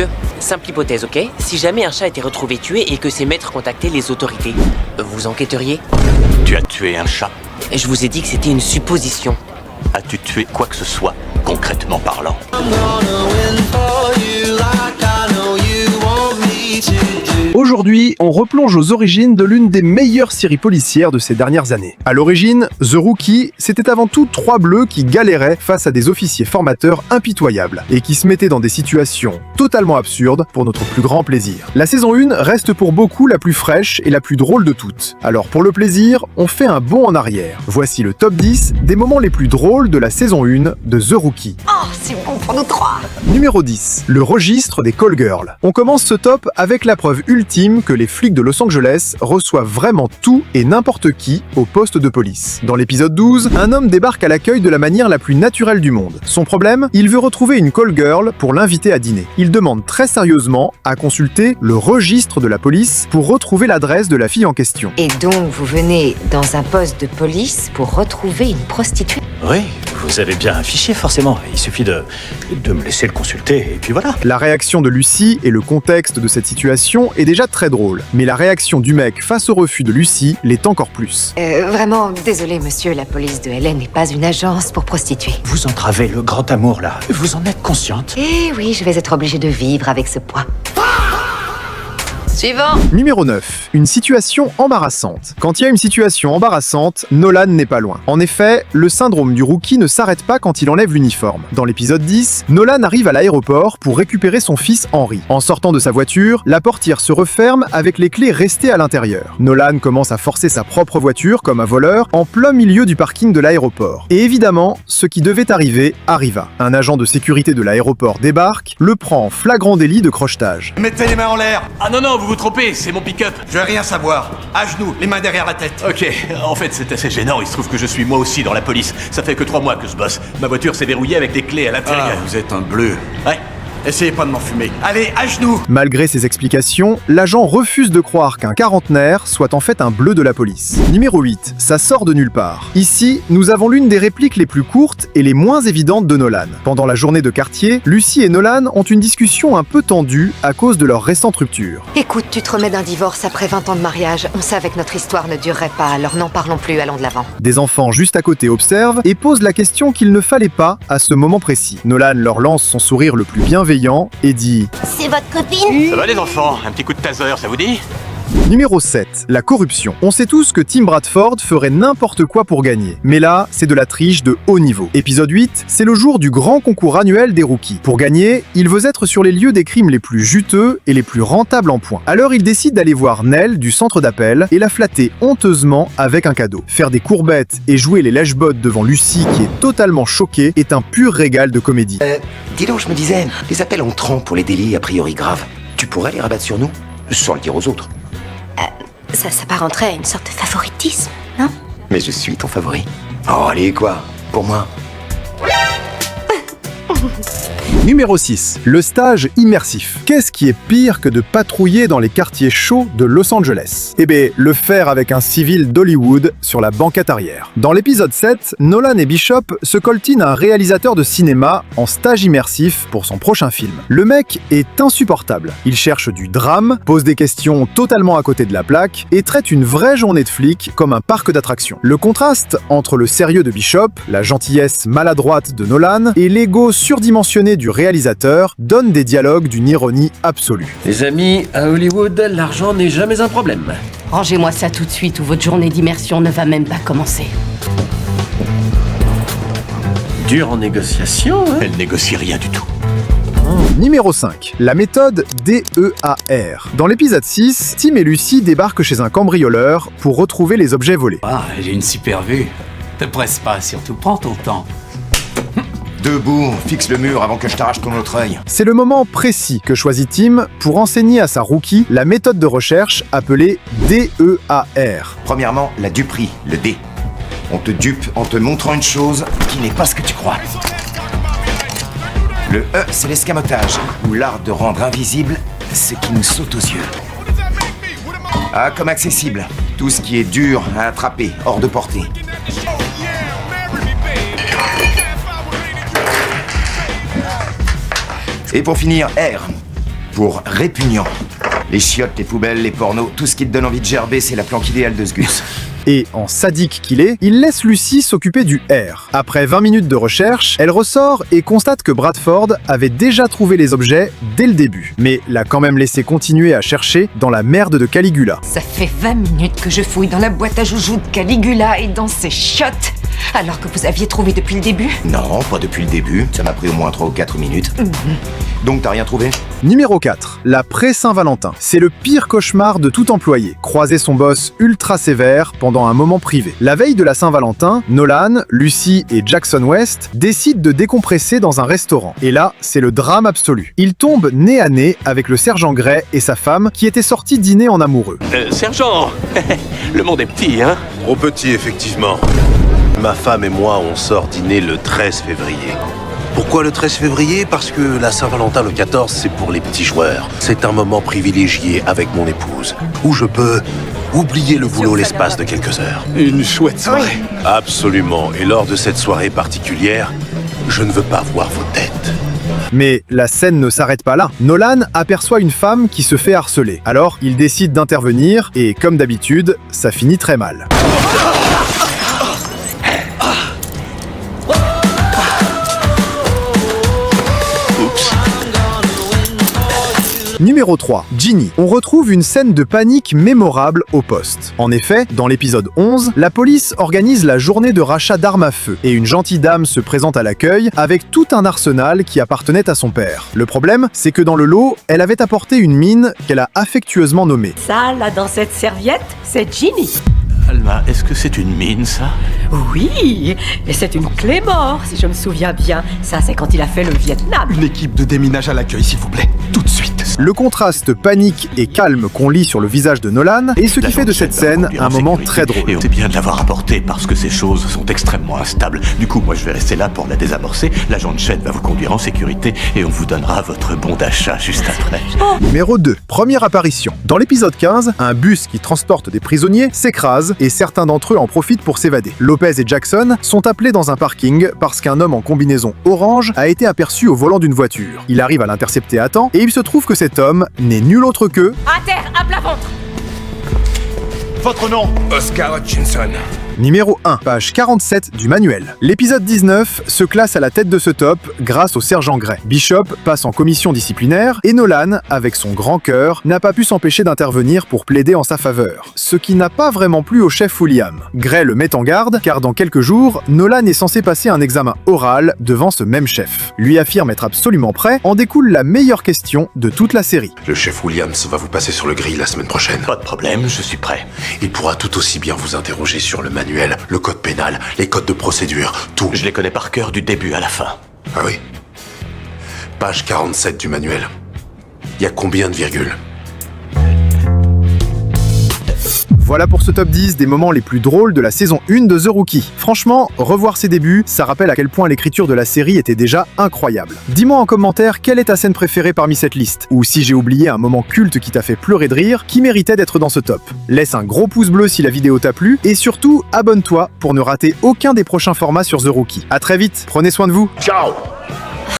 Monsieur, simple hypothèse, ok? Si jamais un chat était retrouvé tué et que ses maîtres contactaient les autorités, vous enquêteriez? Tu as tué un chat? Je vous ai dit que c'était une supposition. As-tu tué quoi que ce soit, concrètement parlant? Aujourd'hui, on replonge aux origines de l'une des meilleures séries policières de ces dernières années. À l'origine, The Rookie, c'était avant tout 3 bleus qui galéraient face à des officiers formateurs impitoyables et qui se mettaient dans des situations totalement absurdes pour notre plus grand plaisir. La saison 1 reste pour beaucoup la plus fraîche et la plus drôle de toutes. Alors pour le plaisir, on fait un bond en arrière. Voici le top 10 des moments les plus drôles de la saison 1 de The Rookie. Oh, c'est bon pour nous 3. Numéro 10. Le registre des call girls. On commence ce top avec la preuve ultime que les flics de Los Angeles reçoivent vraiment tout et n'importe qui au poste de police. Dans l'épisode 12, un homme débarque à l'accueil de la manière la plus naturelle du monde. Son problème, il veut retrouver une call girl pour l'inviter à dîner. Il demande très sérieusement à consulter le registre de la police pour retrouver l'adresse de la fille en question. Et donc, vous venez dans un poste de police pour retrouver une prostituée? Oui, vous avez bien un fichier forcément. Il suffit de me laisser le consulter et puis voilà. La réaction de Lucy et le contexte de cette situation est déjà très drôle. Mais la réaction du mec face au refus de Lucy l'est encore plus. Vraiment, désolé monsieur, la police de LA n'est pas une agence pour prostituées. Vous entravez le grand amour là. Vous en êtes consciente? Eh oui, je vais être obligée de vivre avec ce poids. Suivant. Numéro 9. Une situation embarrassante. Quand il y a une situation embarrassante, Nolan n'est pas loin. En effet, le syndrome du rookie ne s'arrête pas quand il enlève l'uniforme. Dans l'épisode 10, Nolan arrive à l'aéroport pour récupérer son fils Henry. En sortant de sa voiture, la portière se referme avec les clés restées à l'intérieur. Nolan commence à forcer sa propre voiture comme un voleur en plein milieu du parking de l'aéroport. Et évidemment, ce qui devait arriver arriva. Un agent de sécurité de l'aéroport débarque, le prend en flagrant délit de crochetage. Mettez les mains en l'air. Ah non, vous vous trompez, c'est mon pick-up. Je veux rien savoir. À genoux, les mains derrière la tête. Ok, en fait c'est assez gênant, il se trouve que je suis moi aussi dans la police. Ça fait que 3 mois que je bosse. Ma voiture s'est verrouillée avec des clés à l'intérieur. Vous êtes un bleu. Ouais. Essayez pas de m'enfumer. Allez, à genoux. Malgré ces explications, l'agent refuse de croire qu'un quarantenaire soit en fait un bleu de la police. Numéro 8. Ça sort de nulle part. Ici, nous avons l'une des répliques les plus courtes et les moins évidentes de Nolan. Pendant la journée de quartier, Lucy et Nolan ont une discussion un peu tendue à cause de leur récente rupture. Écoute, tu te remets d'un divorce après 20 ans de mariage. On savait que notre histoire ne durerait pas, alors n'en parlons plus, allons de l'avant. Des enfants juste à côté observent et posent la question qu'il ne fallait pas à ce moment précis. Nolan leur lance son sourire le plus bienveillant et dit « C'est votre copine? Ça va les enfants? Un petit coup de taser, ça vous dit? Numéro 7. La corruption. On sait tous que Tim Bradford ferait n'importe quoi pour gagner. Mais là, c'est de la triche de haut niveau. Épisode 8, c'est le jour du grand concours annuel des rookies. Pour gagner, il veut être sur les lieux des crimes les plus juteux et les plus rentables en points. Alors il décide d'aller voir Nell du centre d'appel et la flatter honteusement avec un cadeau. Faire des courbettes et jouer les lèche-bottes devant Lucy qui est totalement choquée est un pur régal de comédie. Dis donc, je me disais, les appels entrants pour les délits a priori graves, tu pourrais les rabattre sur nous, sans le dire aux autres. Ça s'apparenterait à une sorte de favoritisme, non? Mais je suis ton favori. Oh, allez, quoi? Pour moi. Numéro 6. Le stage immersif. Qu'est-ce qui est pire que de patrouiller dans les quartiers chauds de Los Angeles? Eh bien, le faire avec un civil d'Hollywood sur la banquette arrière. Dans l'épisode 7, Nolan et Bishop se coltinent un réalisateur de cinéma en stage immersif pour son prochain film. Le mec est insupportable. Il cherche du drame, pose des questions totalement à côté de la plaque et traite une vraie journée de flic comme un parc d'attractions. Le contraste entre le sérieux de Bishop, la gentillesse maladroite de Nolan et l'ego surdimensionné du réalisateur donne des dialogues d'une ironie absolue. Les amis, à Hollywood, l'argent n'est jamais un problème. Rangez-moi ça tout de suite ou votre journée d'immersion ne va même pas commencer. Dur en négociation, hein? Elle négocie rien du tout. Numéro 5. La méthode DEAR. Dans l'épisode 6, Tim et Lucy débarquent chez un cambrioleur pour retrouver les objets volés. Ah, j'ai une super vue. Te presse pas, surtout prends ton temps. Debout, fixe le mur avant que je t'arrache ton autre œil. C'est le moment précis que choisit Tim pour enseigner à sa rookie la méthode de recherche appelée DEAR. Premièrement, la duperie, le D. On te dupe en te montrant une chose qui n'est pas ce que tu crois. Le E, c'est l'escamotage, ou l'art de rendre invisible ce qui nous saute aux yeux. A comme accessible, tout ce qui est dur à attraper, hors de portée. Et pour finir, R. pour répugnant. Les chiottes, les poubelles, les pornos, tout ce qui te donne envie de gerber, c'est la planque idéale de ce gus. Et en sadique qu'il est, il laisse Lucy s'occuper du R. Après 20 minutes de recherche, elle ressort et constate que Bradford avait déjà trouvé les objets dès le début, mais l'a quand même laissé continuer à chercher dans la merde de Caligula. Ça fait 20 minutes que je fouille dans la boîte à joujoux de Caligula et dans ses chiottes, alors que vous aviez trouvé depuis le début. Non, pas depuis le début, ça m'a pris au moins 3 ou 4 minutes. Donc t'as rien trouvé? Numéro 4. La pré-Saint-Valentin. C'est le pire cauchemar de tout employé. Croiser son boss ultra sévère pendant un moment privé. La veille de la Saint-Valentin, Nolan, Lucy et Jackson West décident de décompresser dans un restaurant. Et là, c'est le drame absolu. Ils tombent nez à nez avec le sergent Grey et sa femme qui étaient sortis dîner en amoureux. Sergent, le monde est petit, hein? Trop petit, effectivement. Ma femme et moi, on sort dîner le 13 février. Pourquoi le 13 février? Parce que la Saint-Valentin le 14, c'est pour les petits joueurs. C'est un moment privilégié avec mon épouse, où je peux oublier le boulot l'espace de quelques heures. Une chouette soirée. Absolument. Et lors de cette soirée particulière, je ne veux pas voir vos têtes. Mais la scène ne s'arrête pas là. Nolan aperçoit une femme qui se fait harceler. Alors, il décide d'intervenir et, comme d'habitude, ça finit très mal. Numéro 3. Ginny. On retrouve une scène de panique mémorable au poste. En effet, dans l'épisode 11, la police organise la journée de rachat d'armes à feu et une gentille dame se présente à l'accueil avec tout un arsenal qui appartenait à son père. Le problème, c'est que dans le lot, elle avait apporté une mine qu'elle a affectueusement nommée. Ça, là, dans cette serviette, c'est Ginny. Alma, est-ce que c'est une mine, ça? Oui, et c'est une clé mort, si je me souviens bien. Ça, c'est quand il a fait le Vietnam. Une équipe de déminage à l'accueil, s'il vous plaît. Tout de suite. Le contraste panique et calme qu'on lit sur le visage de Nolan est ce qui fait de cette scène un moment très drôle. Et c'est bien de l'avoir apporté parce que ces choses sont extrêmement instables. Du coup, moi, je vais rester là pour la désamorcer. L'agent de Shed va vous conduire en sécurité et on vous donnera votre bon d'achat juste après. Numéro 2. Première apparition. Dans l'épisode 15, un bus qui transporte des prisonniers s'écrase et certains d'entre eux en profitent pour s'évader. Lopez et Jackson sont appelés dans un parking parce qu'un homme en combinaison orange a été aperçu au volant d'une voiture. Il arrive à l'intercepter à temps et il se trouve que cet homme n'est nul autre que... À terre, à plat ventre. Votre nom? Oscar Hutchinson. Numéro 1, page 47 du manuel. L'épisode 19 se classe à la tête de ce top grâce au sergent Grey. Bishop passe en commission disciplinaire et Nolan, avec son grand cœur, n'a pas pu s'empêcher d'intervenir pour plaider en sa faveur. Ce qui n'a pas vraiment plu au chef William. Grey le met en garde car dans quelques jours, Nolan est censé passer un examen oral devant ce même chef. Lui affirme être absolument prêt, en découle la meilleure question de toute la série. Le chef Williams va vous passer sur le grill la semaine prochaine. Pas de problème, je suis prêt. Il pourra tout aussi bien vous interroger sur le manuel, le code pénal, les codes de procédure, tout. Je les connais par cœur du début à la fin. Ah oui. Page 47 du manuel. Il y a combien de virgules? Voilà pour ce top 10 des moments les plus drôles de la saison 1 de The Rookie. Franchement, revoir ses débuts, ça rappelle à quel point l'écriture de la série était déjà incroyable. Dis-moi en commentaire quelle est ta scène préférée parmi cette liste, ou si j'ai oublié un moment culte qui t'a fait pleurer de rire, qui méritait d'être dans ce top. Laisse un gros pouce bleu si la vidéo t'a plu, et surtout, abonne-toi pour ne rater aucun des prochains formats sur The Rookie. À très vite, prenez soin de vous. Ciao.